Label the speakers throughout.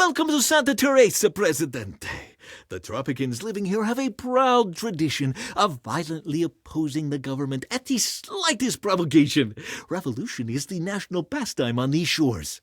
Speaker 1: Welcome to Santa Teresa, Presidente. The Tropicans living here have a proud tradition of violently opposing the government at the slightest provocation. Revolution is the national pastime on these shores.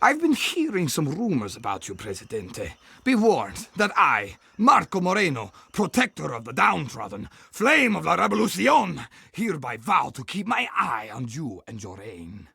Speaker 2: I've been hearing some rumors about you, Presidente. Be warned that I, Marco Moreno, protector of the downtrodden, flame of la revolucion, hereby vow to keep my eye on you and your reign.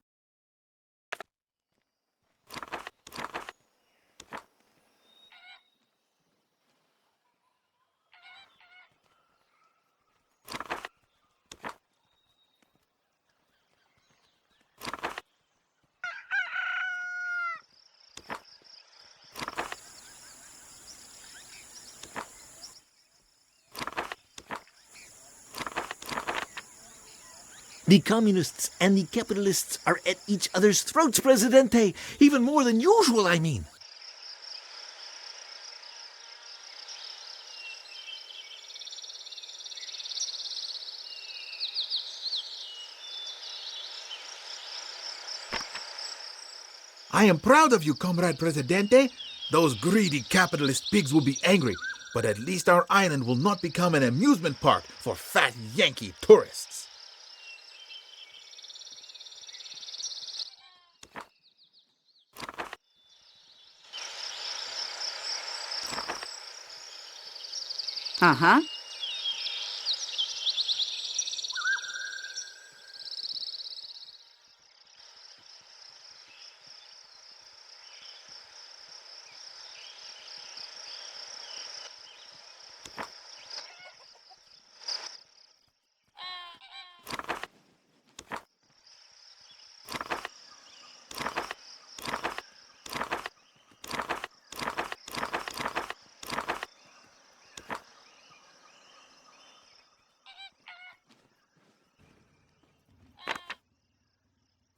Speaker 1: The communists and the capitalists are at each other's throats, Presidente. Even more than usual, I mean.
Speaker 3: I am proud of you, Comrade Presidente. Those greedy capitalist pigs will be angry, but at least our island will not become an amusement park for fat Yankee tourists.
Speaker 4: Uh-huh.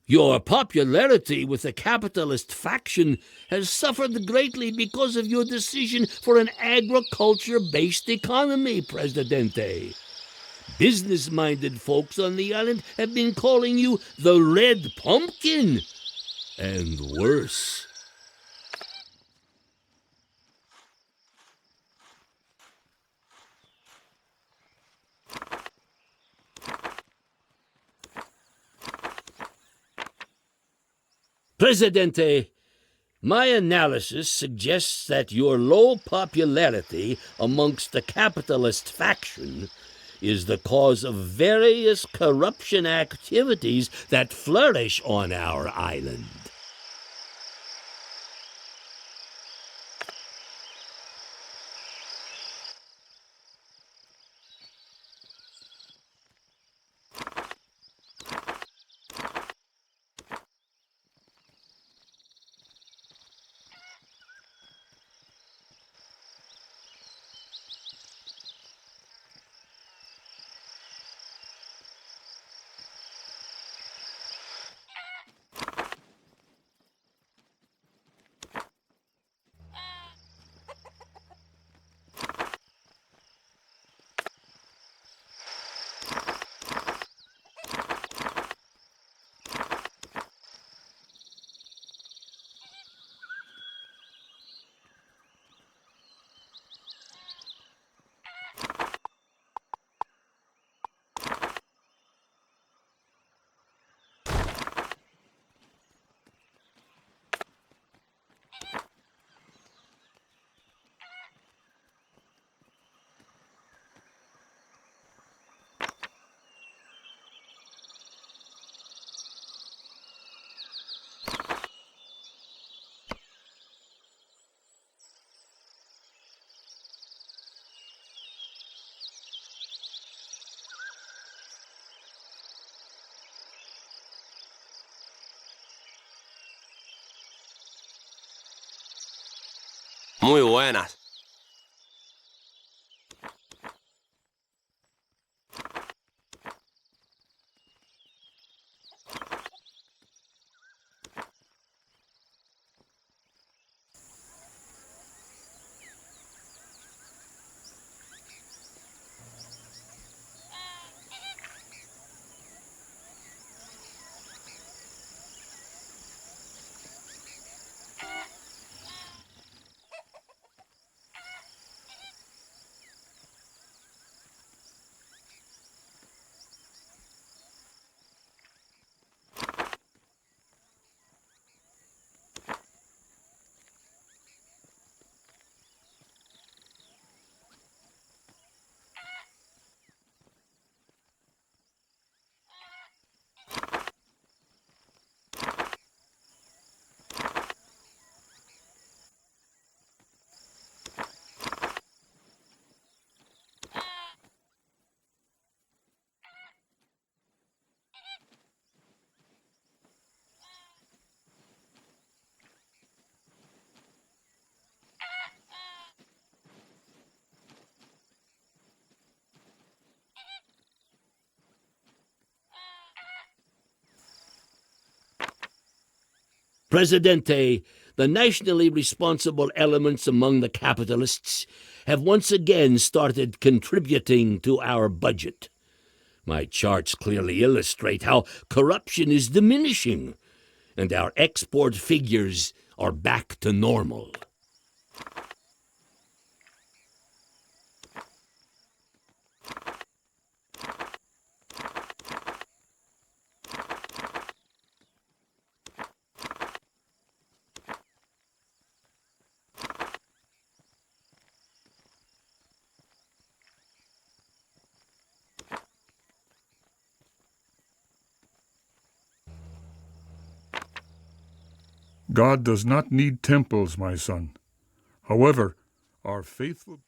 Speaker 5: Your popularity with the capitalist faction has suffered greatly because of your decision for an agriculture-based economy, Presidente. Business-minded folks on the island have been calling you the Red Pumpkin, and worse. Presidente, my analysis suggests that your low popularity amongst the capitalist faction is the cause of various corruption activities that flourish on our island.
Speaker 6: Buenas.
Speaker 5: Presidente, the nationally responsible elements among the capitalists have once again started contributing to our budget. My charts clearly illustrate how corruption is diminishing, and our export figures are back to normal.
Speaker 7: God does not need temples, my son. However, our faithful...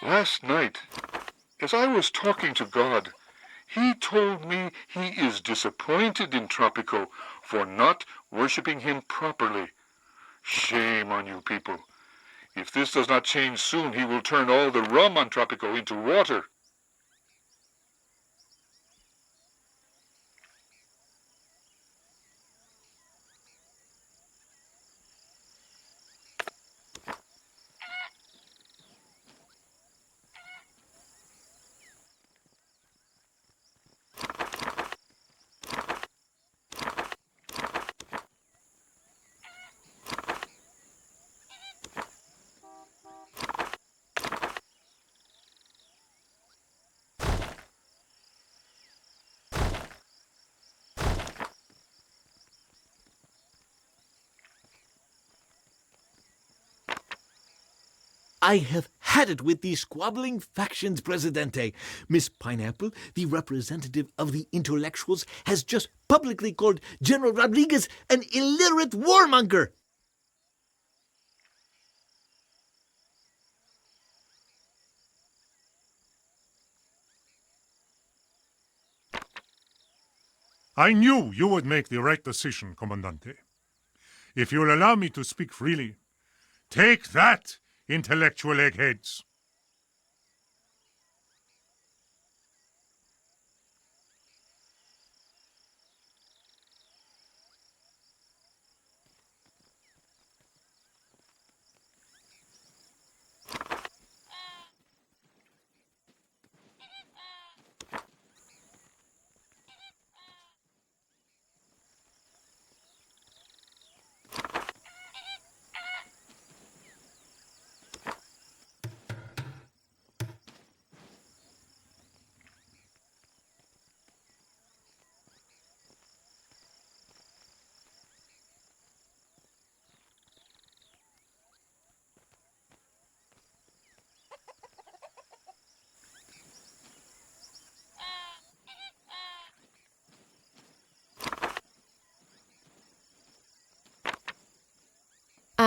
Speaker 8: Last night, as I was talking to God, He told me He is disappointed in Tropico for not worshipping Him properly. Shame on you people. If this does not change soon, He will turn all the rum on Tropico into water.
Speaker 1: I have had it with these squabbling factions, Presidente. Miss Pineapple, the representative of the intellectuals, has just publicly called General Rodriguez an illiterate warmonger.
Speaker 7: I knew you would make the right decision, Comandante. If you'll allow me to speak freely, take that, intellectual eggheads.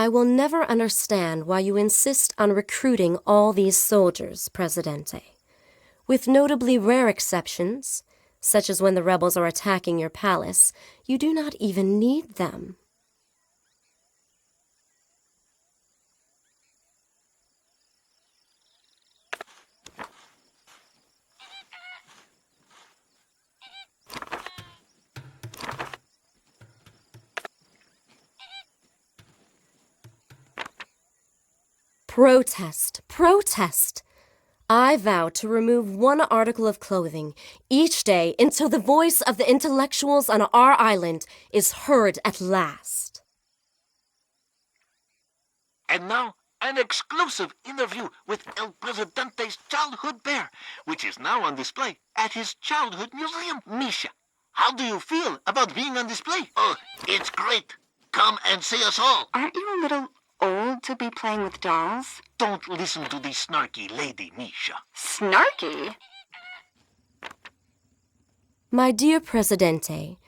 Speaker 6: I will never understand why you insist on recruiting all these soldiers, Presidente. With notably rare exceptions, such as when the rebels are attacking your palace, you do not even need them. Protest! Protest! I vow to remove one article of clothing each day until the voice of the intellectuals on our island is heard at last.
Speaker 1: And now, an exclusive interview with El Presidente's childhood bear, which is now on display at his childhood museum. Misha, how do you feel about being on display? Oh, it's great. Come and see us all.
Speaker 9: Aren't you a little old to be playing with dolls?
Speaker 1: Don't listen to the snarky lady, Misha.
Speaker 9: Snarky?
Speaker 6: My dear Presidente,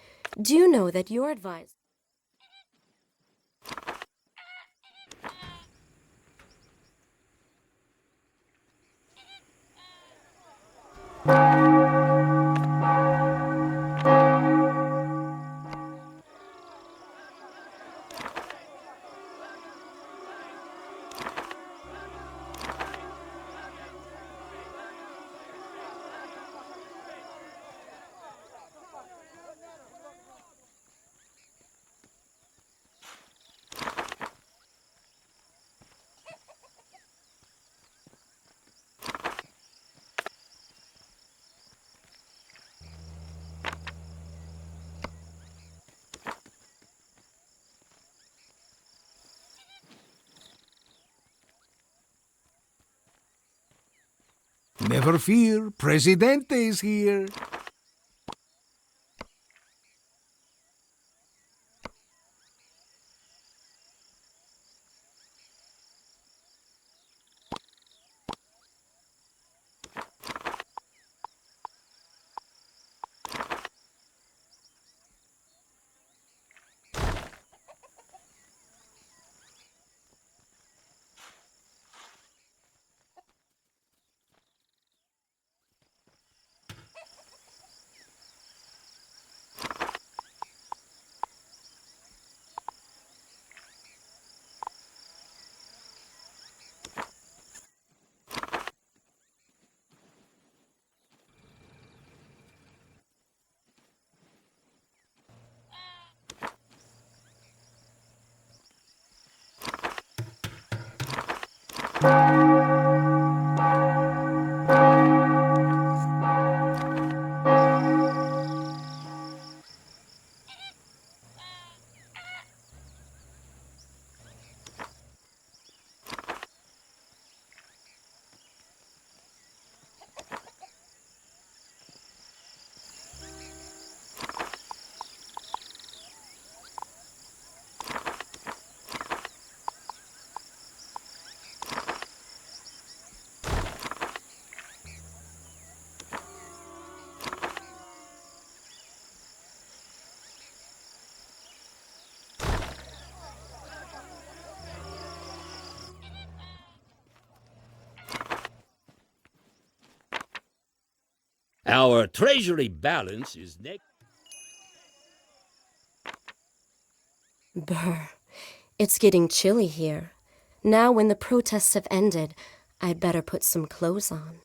Speaker 6: do you know that your advice...
Speaker 2: Never fear, Presidente is here.
Speaker 5: Our treasury balance is
Speaker 6: Brr. It's getting chilly here. Now when the protests have ended, I'd better put some clothes on.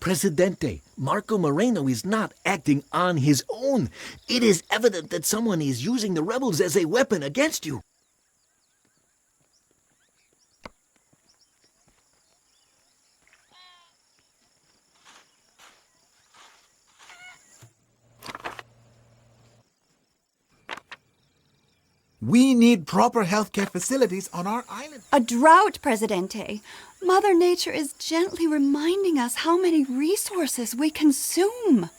Speaker 1: Presidente, Marco Moreno is not acting on his own. It is evident that someone is using the rebels as a weapon against you.
Speaker 3: We need proper healthcare facilities on our island.
Speaker 9: A drought, Presidente. Mother Nature is gently reminding us how many resources we consume.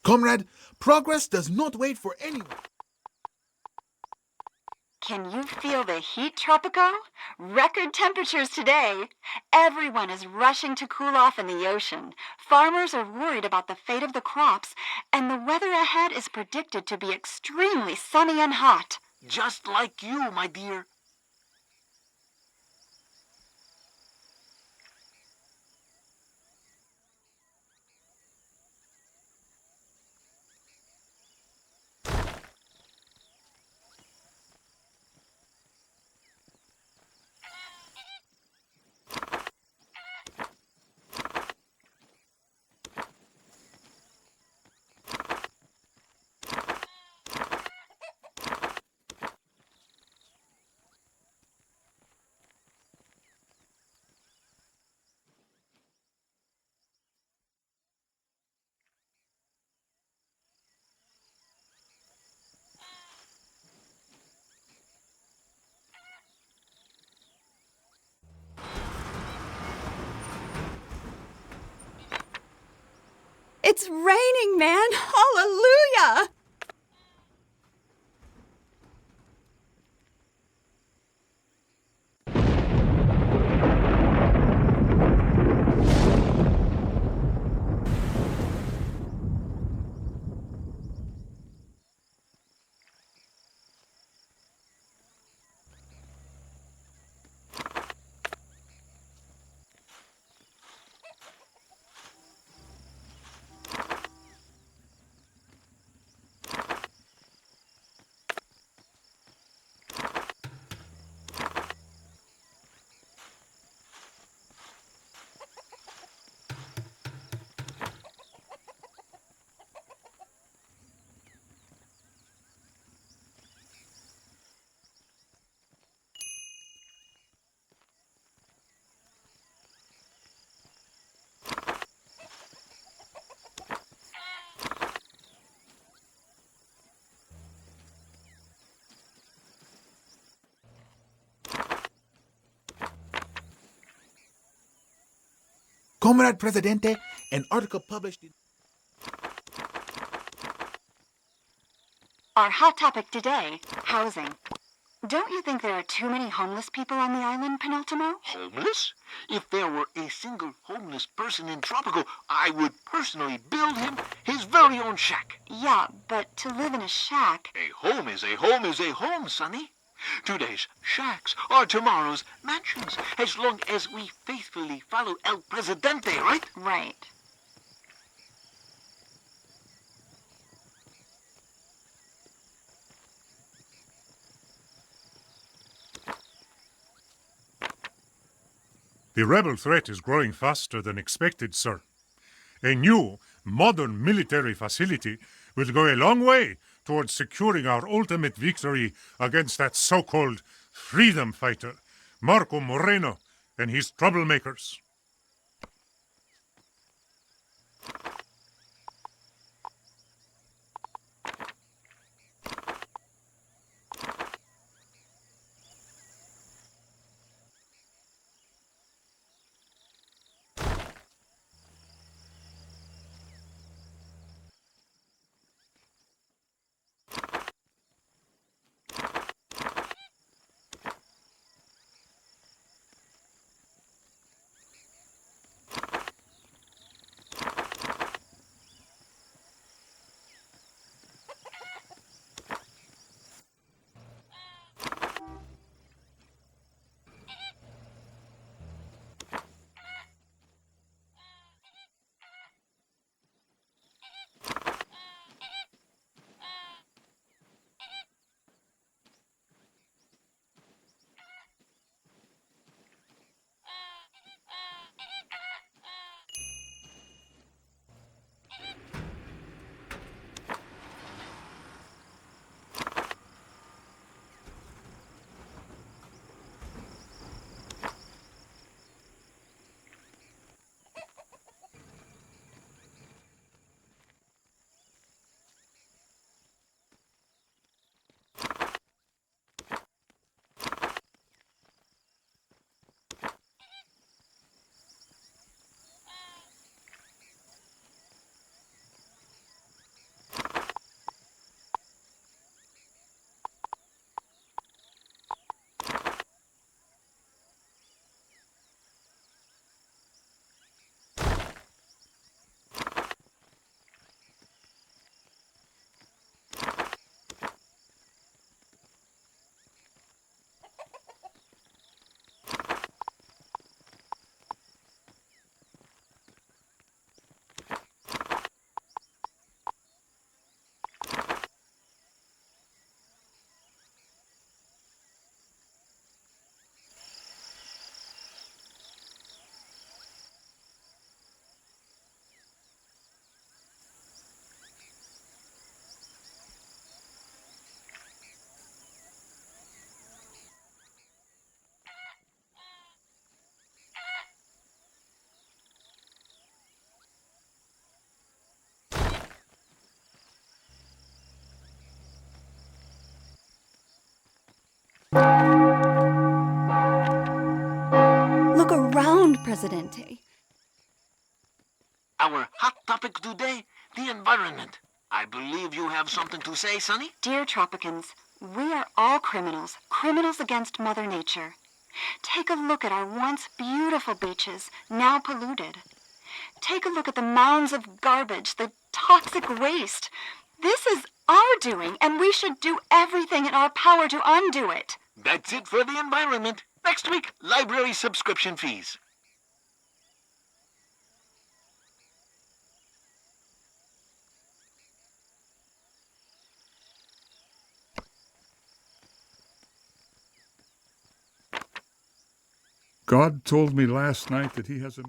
Speaker 3: Comrade, progress does not wait for anyone.
Speaker 9: Can you feel the heat, Tropico? Record temperatures today. Everyone is rushing to cool off in the ocean. Farmers are worried about the fate of the crops, and the weather ahead is predicted to be extremely sunny and hot.
Speaker 1: Just like you, my dear.
Speaker 9: It's raining, man! Hallelujah!
Speaker 3: Comrade Presidente, an article published in...
Speaker 9: Our hot topic today, housing. Don't you think there are too many homeless people on the island, Penultimo?
Speaker 1: Homeless? If there were a single homeless person in Tropico, I would personally build him his very own shack.
Speaker 9: Yeah, but to live in a shack...
Speaker 1: A home is a home is a home, Sonny. Today's shacks are tomorrow's mansions, as long as we faithfully follow El Presidente, right?
Speaker 9: Right.
Speaker 7: The rebel threat is growing faster than expected, sir. A new, modern military facility will go a long way towards securing our ultimate victory against that so-called freedom fighter, Marco Moreno, and his troublemakers.
Speaker 9: Presidente.
Speaker 10: Our hot topic today, the environment. I believe you have something to say, Sonny?
Speaker 9: Dear Tropicans, we are all criminals, criminals against Mother Nature. Take a look at our once beautiful beaches, now polluted. Take a look at the mounds of garbage, the toxic waste. This is our doing, and we should do everything in our power to undo it.
Speaker 10: That's it for the environment. Next week, library subscription fees.
Speaker 7: God told me last night that he has a...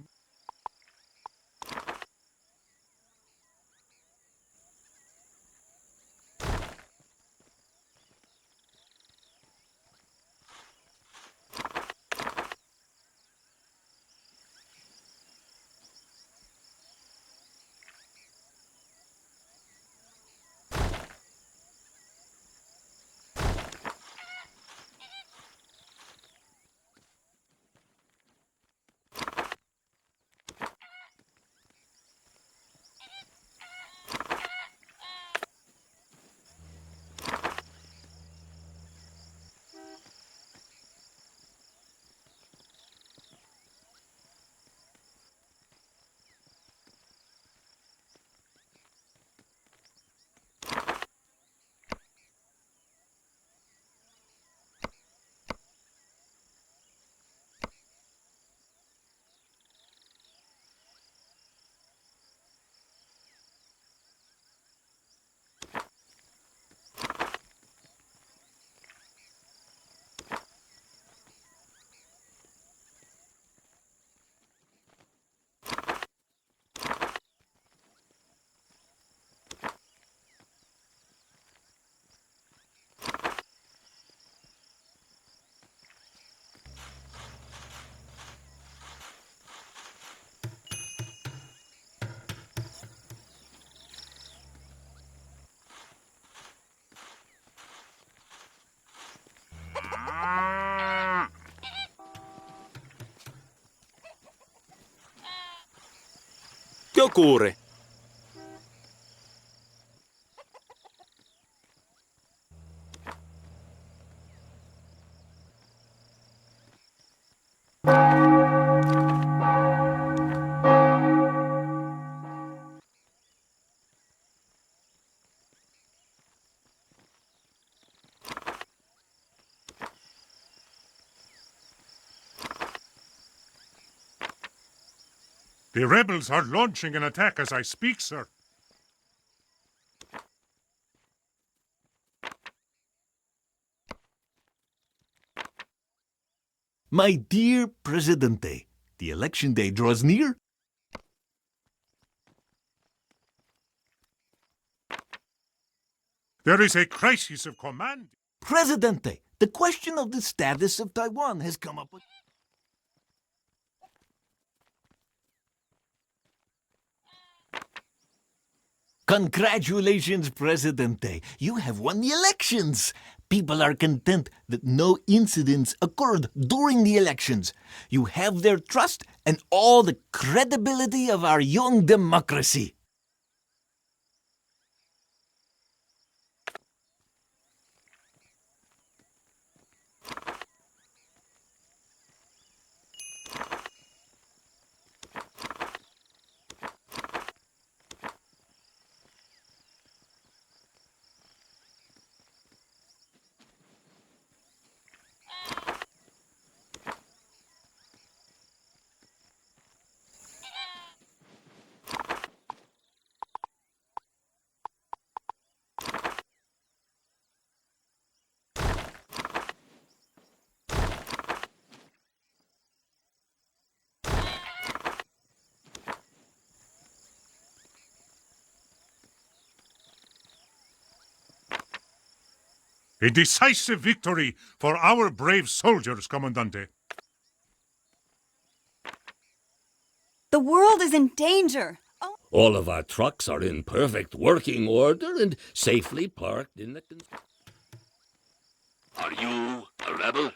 Speaker 11: Che occorre?
Speaker 7: The rebels are launching an attack as I speak, sir.
Speaker 1: My dear Presidente, the election day draws near.
Speaker 7: There is a crisis of command.
Speaker 1: Presidente, the question of the status of Taiwan has come up. Congratulations, Presidente. You have won the elections. People are content that no incidents occurred during the elections. You have their trust and all the credibility of our young democracy.
Speaker 7: A decisive victory for our brave soldiers, Commandante.
Speaker 9: The world is in danger.
Speaker 5: All of our trucks are in perfect working order and safely parked in the...
Speaker 10: Are you a rebel?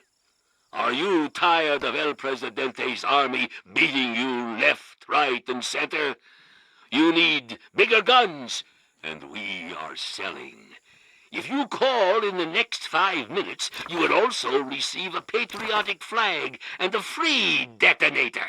Speaker 10: Are you tired of El Presidente's army beating you left, right, and center? You need bigger guns, and we are selling. If you call in the next 5 minutes, you will also receive a patriotic flag and a free detonator.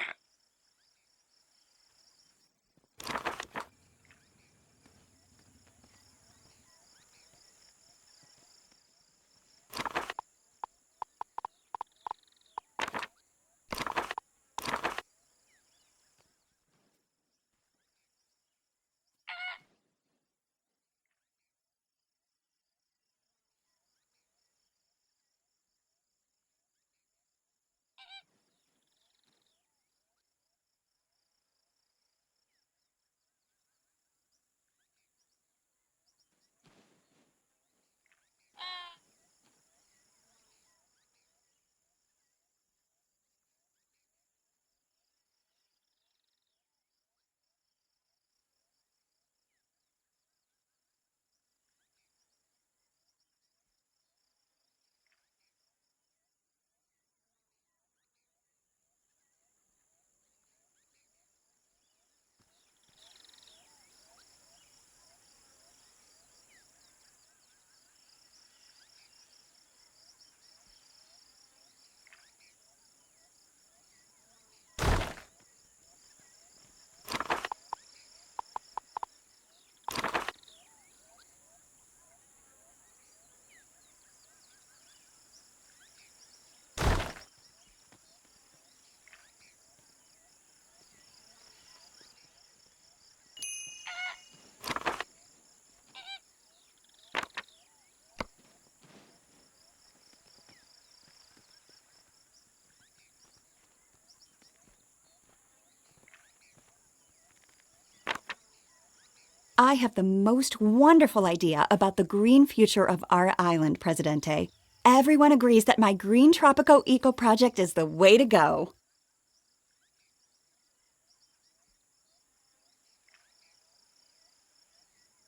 Speaker 12: I have the most wonderful idea about the green future of our island, Presidente. Everyone agrees that my Green Tropico Eco Project is the way to go.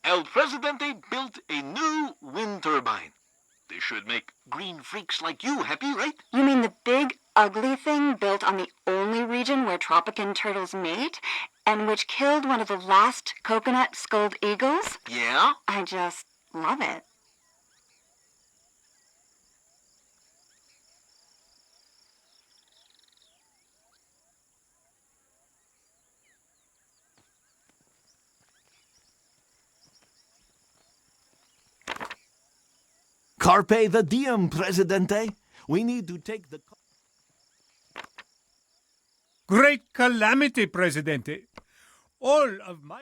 Speaker 10: El Presidente built a new wind turbine. This should make green freaks like you happy, right?
Speaker 9: You mean the big, ugly thing built on the only region where Tropican turtles mate, and which killed one of the last coconut-skulled eagles?
Speaker 10: Yeah?
Speaker 9: I just love it.
Speaker 1: Carpe the diem, Presidente. We need to take the...
Speaker 7: Great calamity, Presidente. All of my...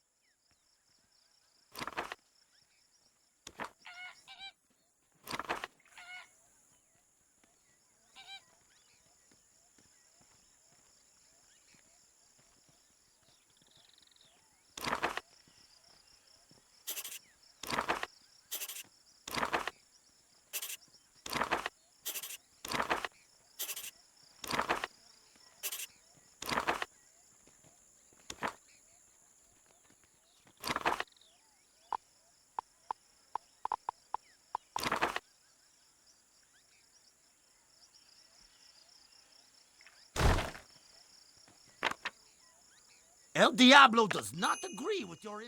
Speaker 3: El Diablo does not agree with your...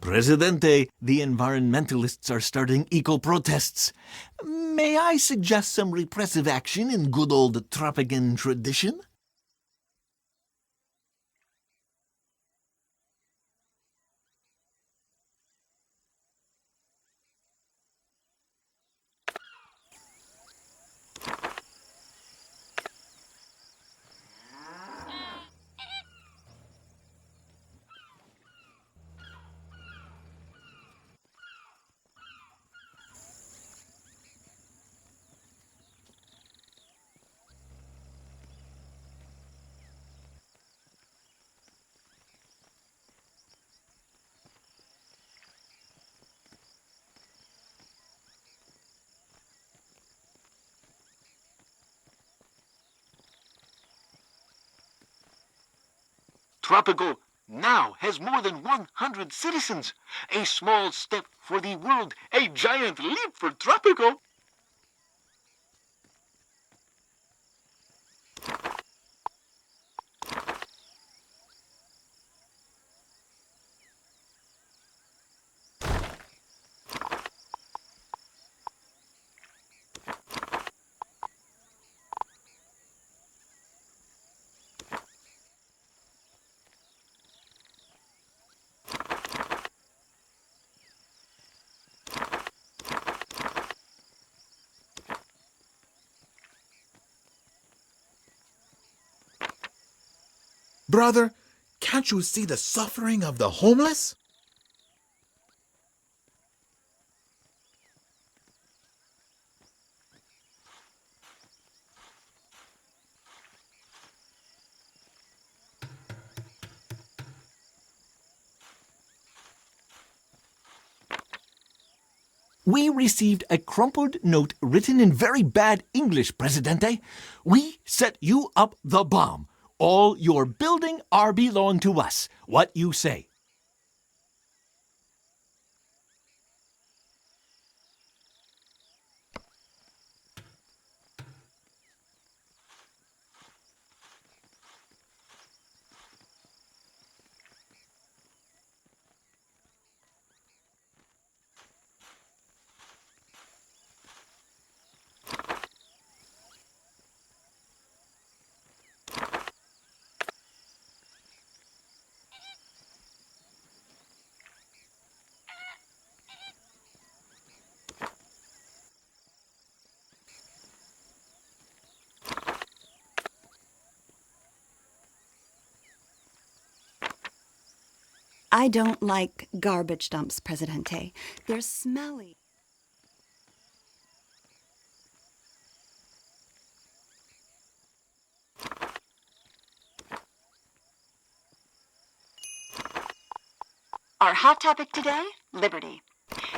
Speaker 1: Presidente, the environmentalists are starting eco-protests. May I suggest some repressive action in good old Tropican tradition?
Speaker 10: Tropico now has more than 100 citizens. A small step for the world, a giant leap for Tropico.
Speaker 3: Brother, can't you see the suffering of the homeless?
Speaker 1: We received a crumpled note written in very bad English, Presidente. We set you up the bomb. All your building are belong to us. What you say?
Speaker 12: I don't like garbage dumps, Presidente. They're smelly.
Speaker 9: Our hot topic today, liberty.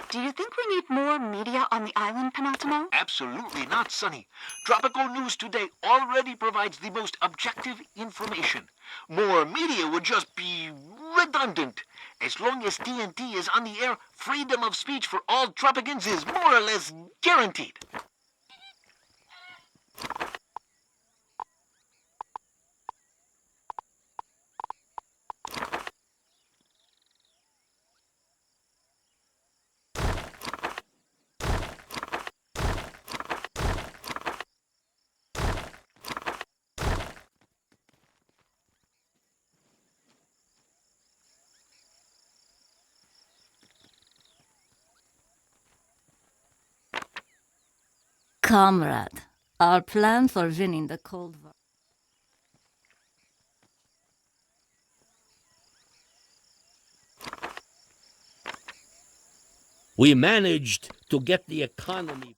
Speaker 9: Do you think we need more media on the island, Penultimo?
Speaker 10: Absolutely not, Sonny. Tropical News Today already provides the most objective information. More media would just be redundant. As long as TNT is on the air, freedom of speech for all Tropicans is more or less guaranteed.
Speaker 13: Comrade, our plan for winning the Cold War.
Speaker 5: We managed to get the economy.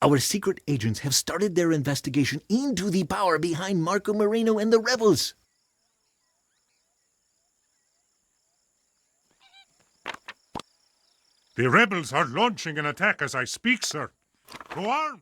Speaker 1: Our secret agents have started their investigation into the power behind Marco Moreno and the rebels.
Speaker 7: The rebels are launching an attack as I speak, sir. To arms!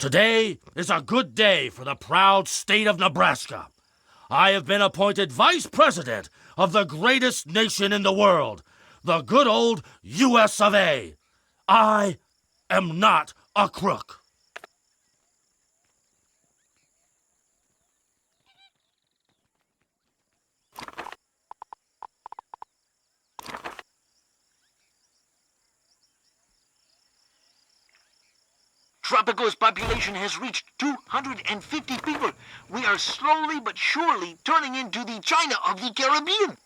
Speaker 14: Today is a good day for the proud state of Nebraska. I have been appointed Vice President of the greatest nation in the world, the good old U.S. of A. I am not a crook.
Speaker 10: Tropico's population has reached 250 people. We are slowly but surely turning into the China of the Caribbean.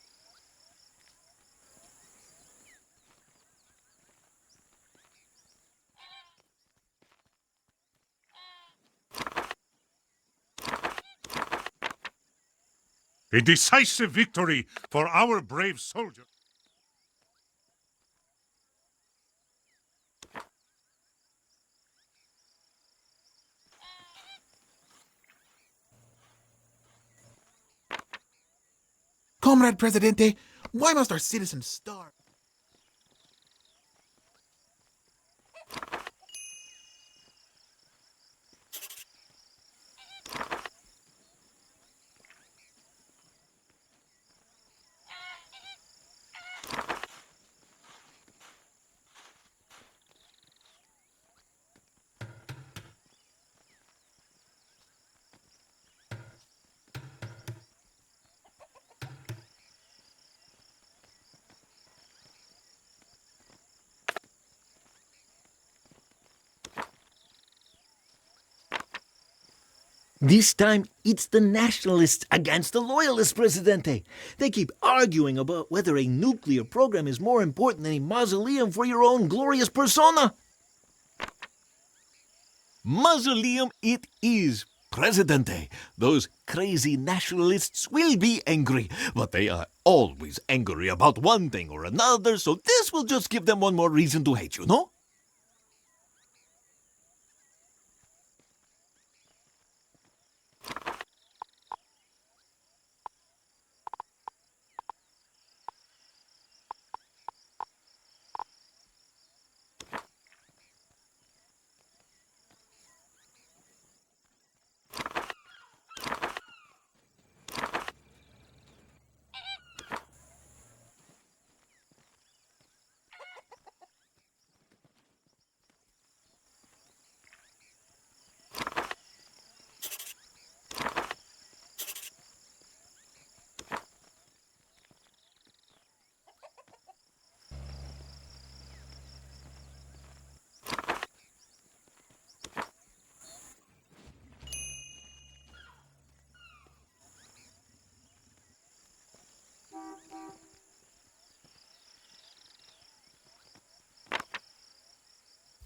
Speaker 7: A decisive victory for our brave soldiers.
Speaker 3: Comrade Presidente, why must our citizens starve?
Speaker 1: This time, it's the nationalists against the loyalists, Presidente. They keep arguing about whether a nuclear program is more important than a mausoleum for your own glorious persona. Mausoleum it is, Presidente. Those crazy nationalists will be angry, but they are always angry about one thing or another, so this will just give them one more reason to hate you, no?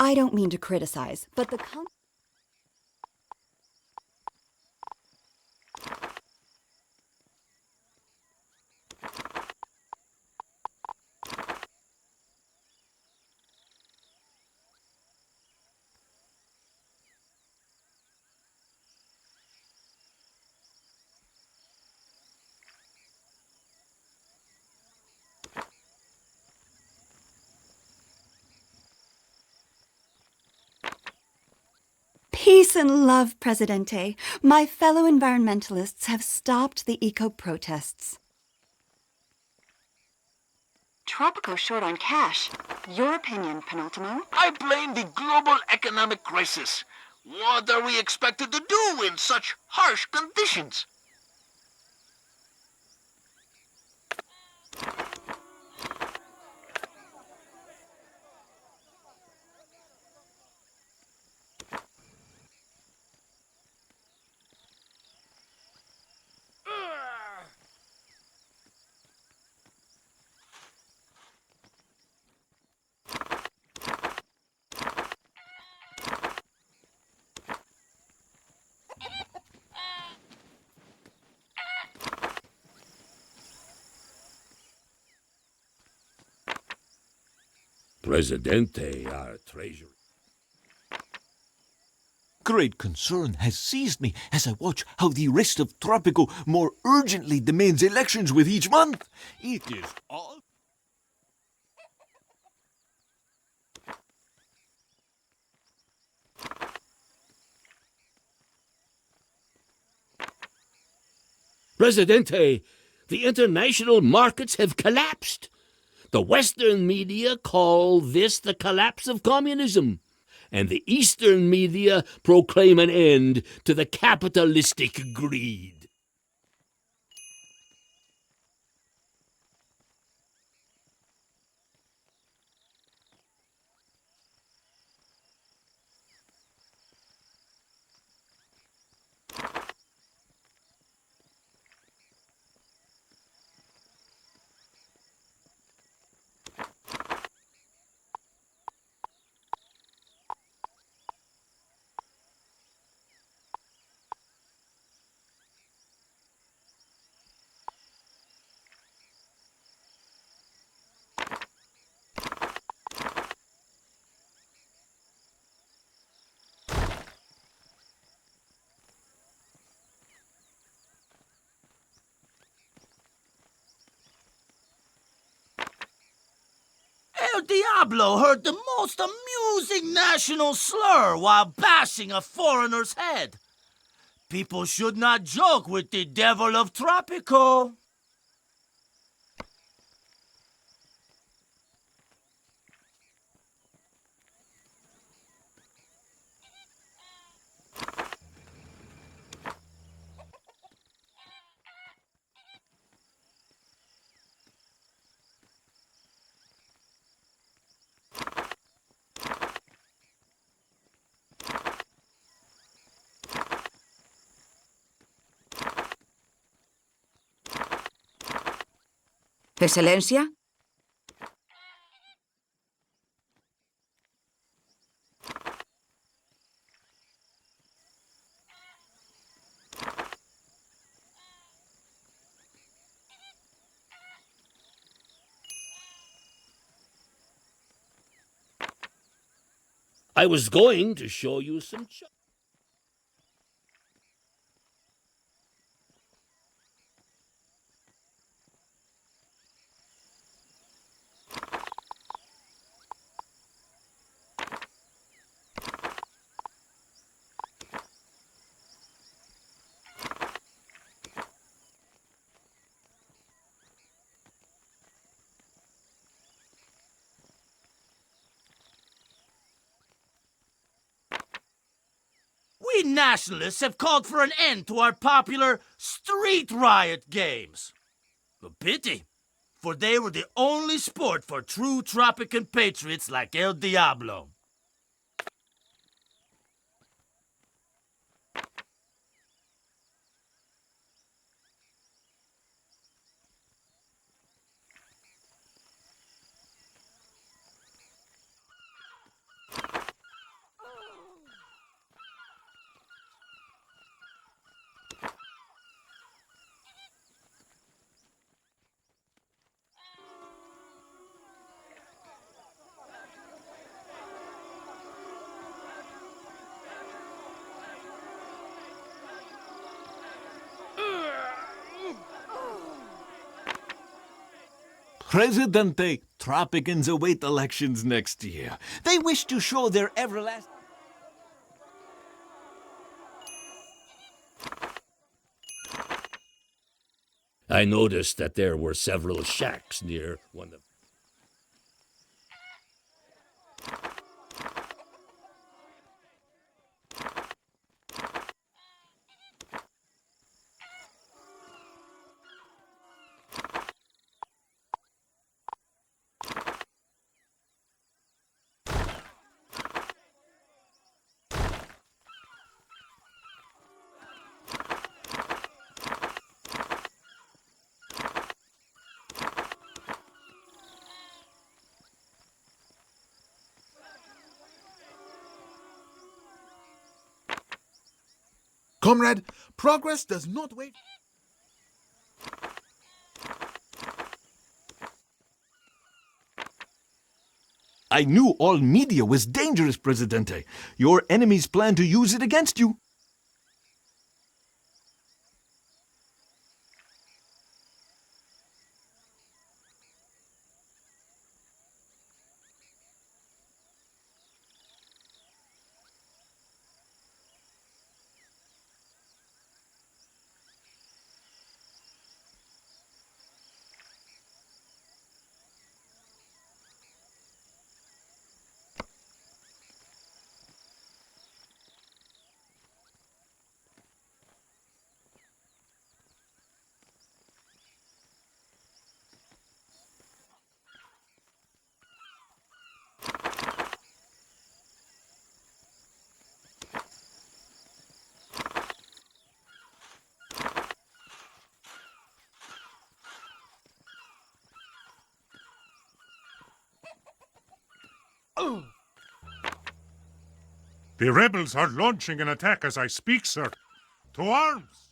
Speaker 12: I don't mean to criticize, but the Peace and love, Presidente. My fellow environmentalists have stopped the eco-protests.
Speaker 9: Tropico's short on cash. Your opinion, Penultimo?
Speaker 10: I blame the global economic crisis. What are we expected to do in such harsh conditions?
Speaker 5: Presidente, our treasurer.
Speaker 1: Great concern has seized me as I watch how the rest of Tropico more urgently demands elections with each month. It is all...
Speaker 5: Presidente, the international markets have collapsed. The Western media call this the collapse of communism, and the Eastern media proclaim an end to the capitalistic greed.
Speaker 14: El Diablo heard the most amusing national slur while bashing a foreigner's head. People should not joke with the devil of Tropico.
Speaker 4: Excelencia?
Speaker 5: I was going to show you some.
Speaker 14: We nationalists have called for an end to our popular street riot games. A pity, for they were the only sport for true Tropican patriots like El Diablo.
Speaker 1: Presidente, Tropicans await elections next year. They wish to show their everlasting...
Speaker 5: I noticed that there were several shacks near one of.
Speaker 3: Comrade, progress does not wait.
Speaker 1: I knew all media was dangerous, Presidente. Your enemies plan to use it against you.
Speaker 7: The rebels are launching an attack as I speak, sir. To arms!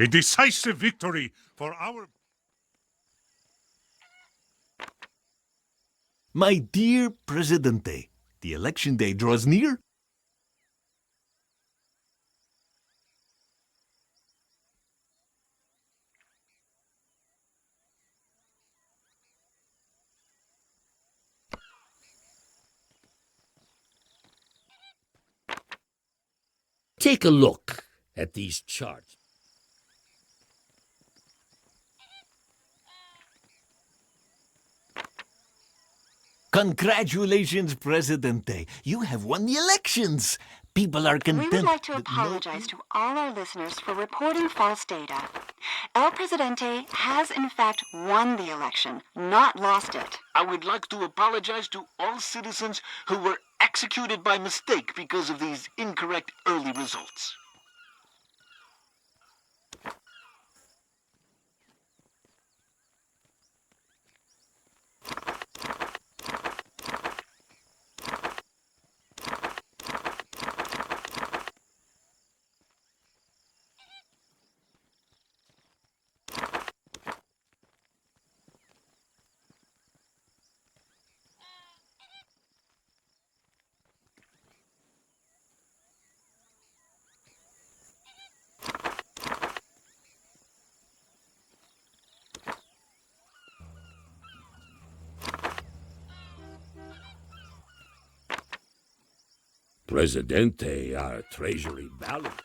Speaker 7: A decisive victory for our...
Speaker 1: My dear Presidente, the election day draws near.
Speaker 5: Take a look at these charts.
Speaker 1: Congratulations, Presidente. You have won the elections. People are content.
Speaker 9: We would like to
Speaker 1: that
Speaker 9: apologize to all our listeners for reporting false data. El Presidente has in fact won the election, not lost it.
Speaker 10: I would like to apologize to all citizens who were executed by mistake because of these incorrect early results.
Speaker 5: Presidente, our treasury balance.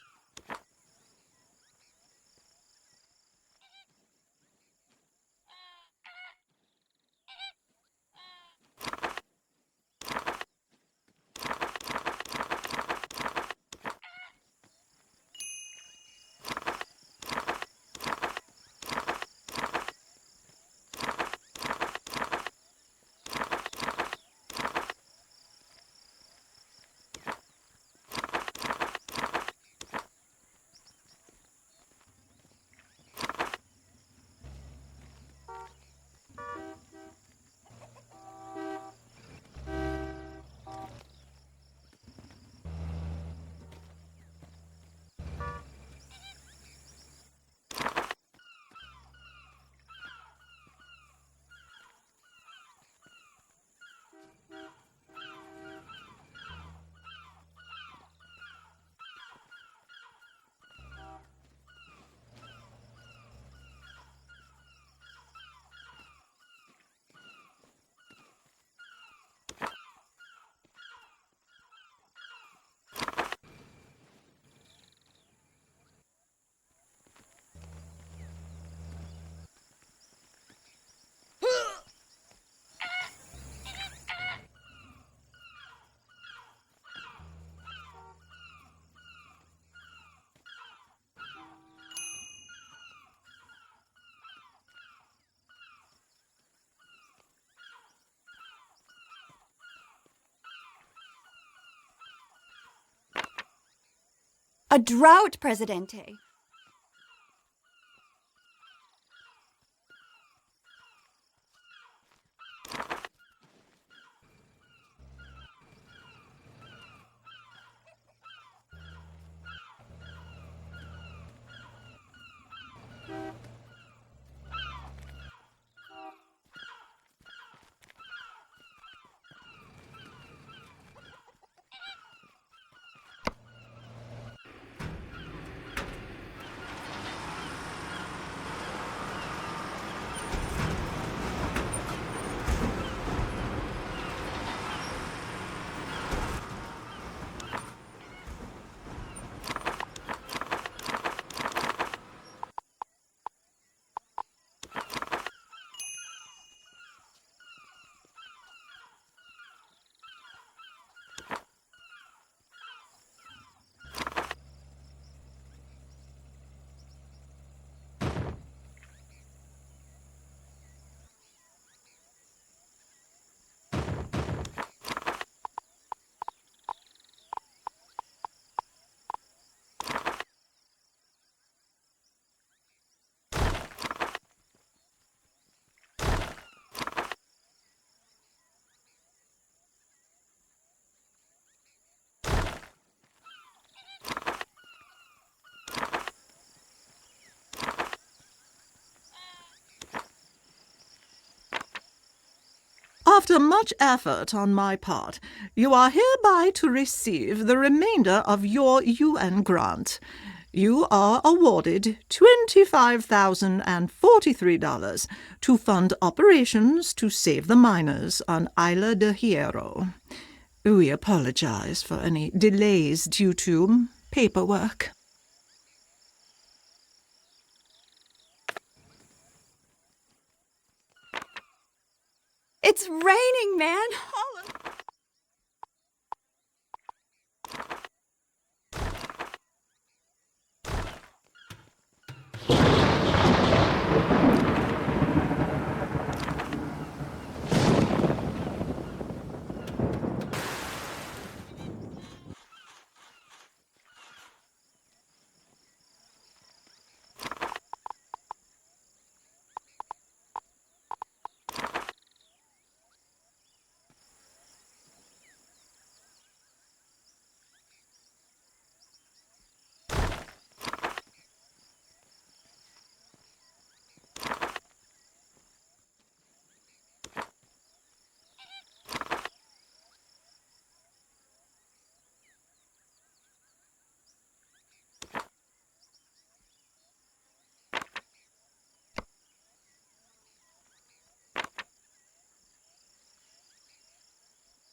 Speaker 12: A drought, Presidente.
Speaker 15: After much effort on my part, you are hereby to receive the remainder of your UN grant. You are awarded $25,043 to fund operations to save the miners on Isla de Hierro. We apologize for any delays due to paperwork.
Speaker 12: It's raining, man!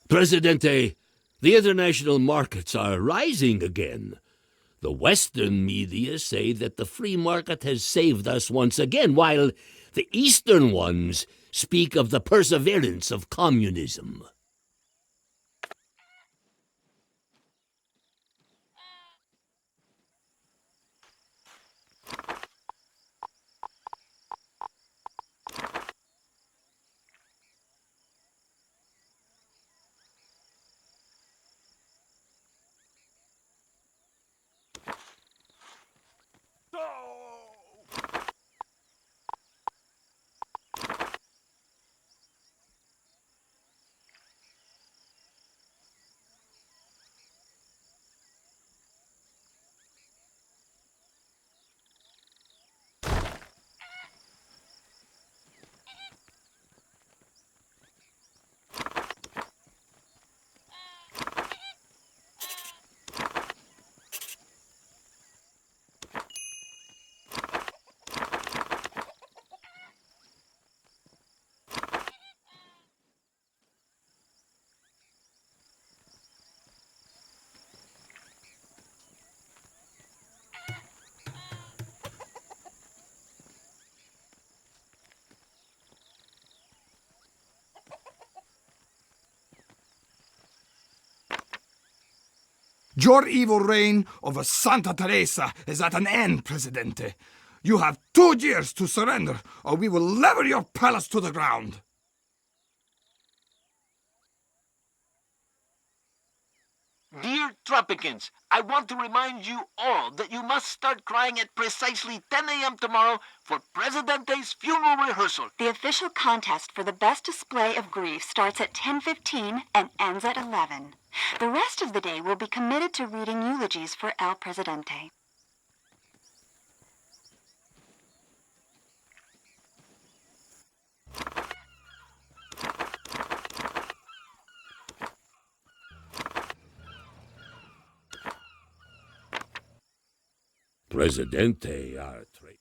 Speaker 5: Presidente, the international markets are rising again. The Western media say that the free market has saved us once again, while the Eastern ones speak of the perseverance of communism.
Speaker 2: Your evil reign over Santa Teresa is at an end, Presidente. You have 2 years to surrender, or we will level your palace to the ground.
Speaker 10: Dear Tropicans, I want to remind you all that you must start crying at precisely 10 a.m. tomorrow for Presidente's funeral rehearsal.
Speaker 9: The official contest for the best display of grief starts at 10:15 and ends at 11. The rest of the day will be committed to reading eulogies for El Presidente.
Speaker 5: Presidente, our trade.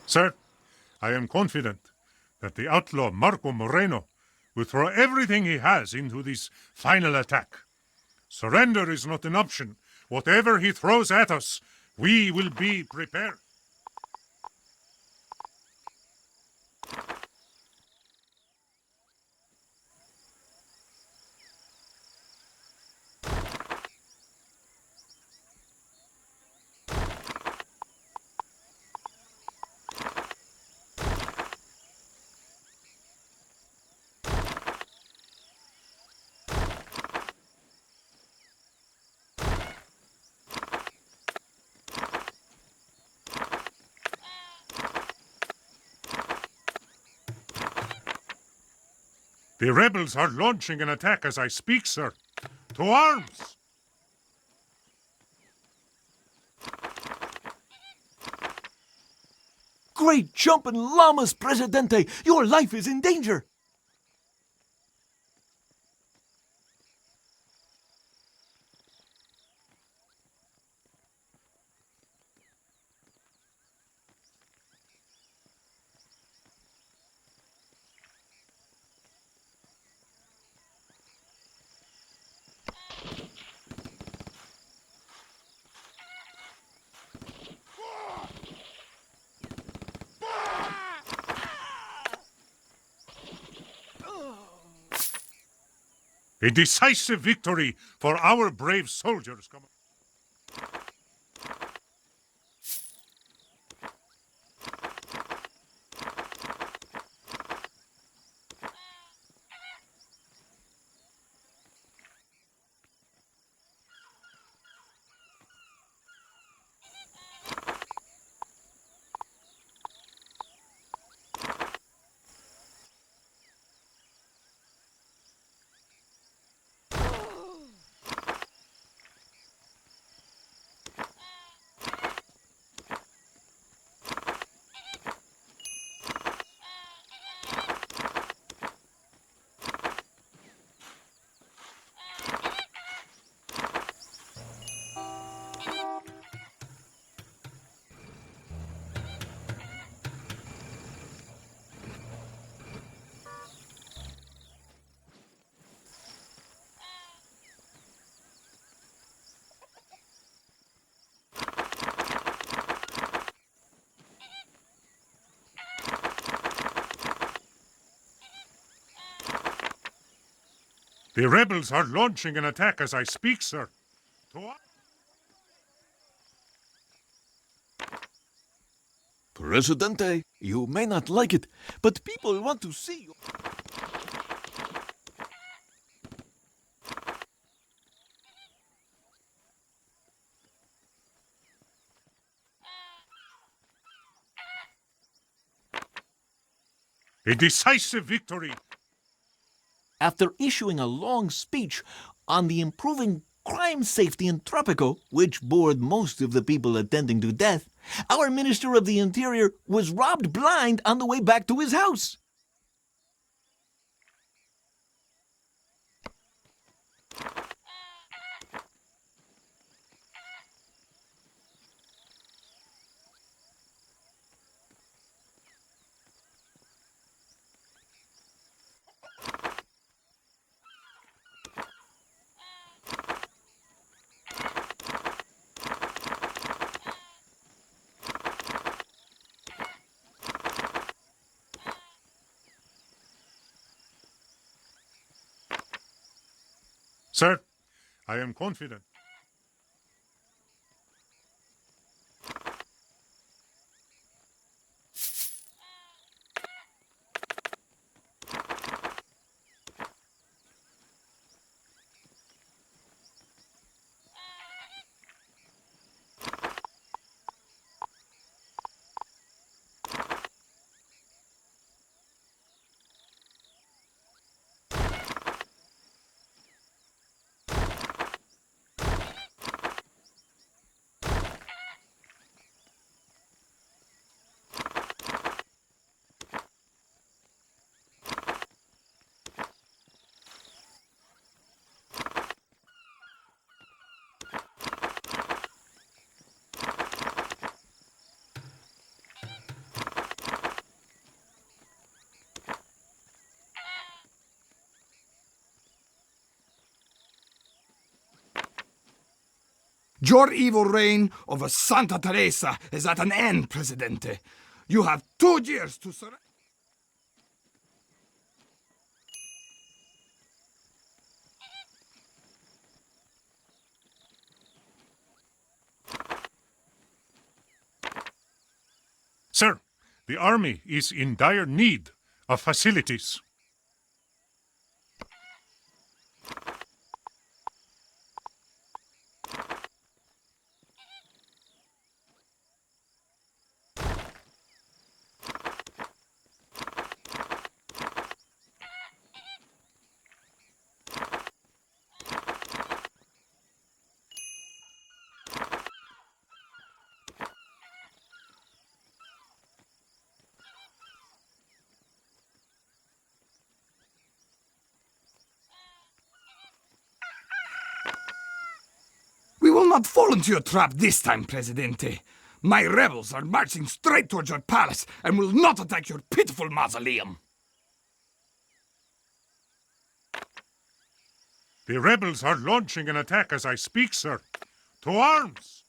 Speaker 7: Sir, I am confident that the outlaw Marco Moreno will throw everything he has into this final attack. Surrender is not an option. Whatever he throws at us, we will be prepared. The rebels are launching an attack as I speak, sir. To arms!
Speaker 1: Great jumping llamas, Presidente! Your life is in danger!
Speaker 7: A decisive victory for our brave soldiers. Come on. The rebels are launching an attack as I speak, sir.
Speaker 1: Presidente, you may not like it, but people want to see you.
Speaker 7: A decisive victory.
Speaker 1: After issuing a long speech on the improving crime safety in Tropico, which bored most of the people attending to death, our Minister of the Interior was robbed blind on the way back to his house.
Speaker 7: Sir, I am confident.
Speaker 2: Your evil reign over Santa Teresa is at an end, Presidente. You have 2 years to surrender.
Speaker 7: Sir, the army is in dire need of facilities.
Speaker 2: will not fall into your trap this time, Presidente. My rebels are marching straight towards your palace and will not attack your pitiful mausoleum.
Speaker 7: The rebels are launching an attack as I speak, sir. To arms!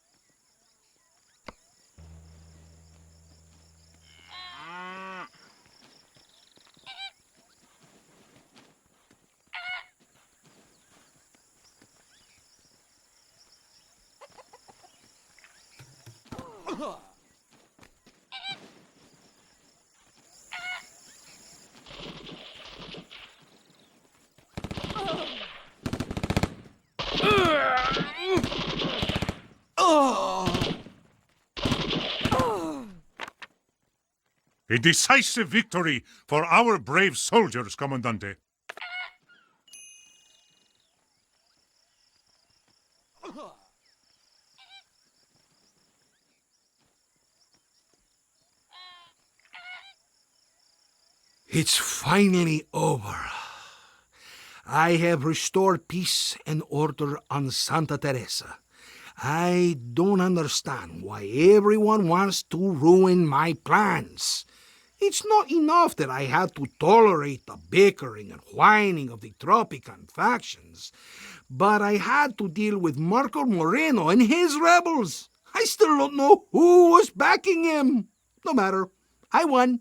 Speaker 7: A decisive victory for our brave soldiers, Commandante.
Speaker 2: It's finally over. I have restored peace and order on Santa Teresa. I don't understand why everyone wants to ruin my plans. It's not enough that I had to tolerate the bickering and whining of the Tropican factions, but I had to deal with Marco Moreno and his rebels. I still don't know who was backing him. No matter. I won,